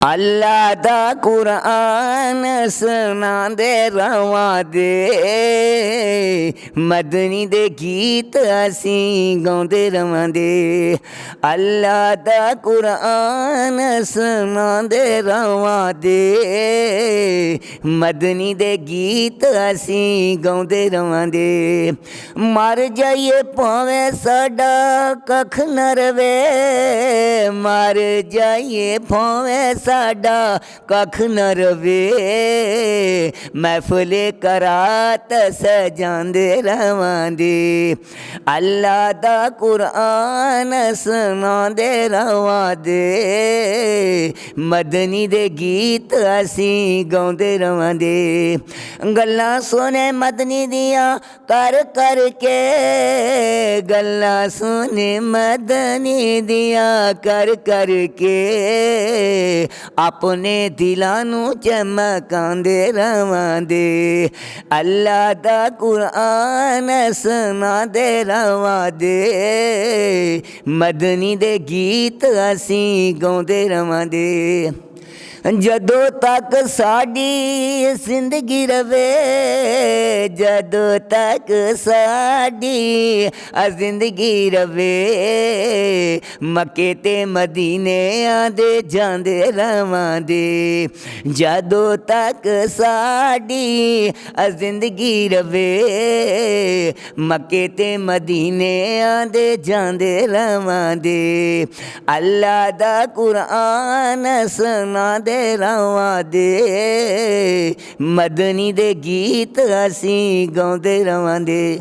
अल्लाह दा कुरान सुनांदे रवां दे, मदनी दे गीत असीं गाउंदे रवां दे। अल्लाह दा कुरान सुनांदे रवां दे, मदनी दे गीत असीं गाउंदे रवां दे। मर जाइए भावें साडा कख न रवे, मर जाइए भावें साडा कख न रवे, महफिल करात सजांदे रवां दे। अल्लाह दा कुरान सुनांदे रवां दे, मदनी दे गीत असीं गाउंदे रवां दे। गल्लां सुने मदनी दियां कर कर के, गल्लां सुने मदनी दियां कर कर के, अपने दिलां नूं चमकांदे रवां दे। अल्लाह दा कुरान सुनांदे रवां दे, मदनी दे गीत असीं गाउंदे रवां दे। जदों तक साडी जिंदगी रवे, जदों तक साडी जिंदगी रवे, मक्के ते मदीने आंदे जांदे रवां दे। जदों तक साडी जिंदगी रवे, मक्के ते मदीने आंदे जांदे रवां दे। अल्लाह दा कुरान सुनांदे रवां दे, मदनी दे गीत असीं गाउंदे रवां दे।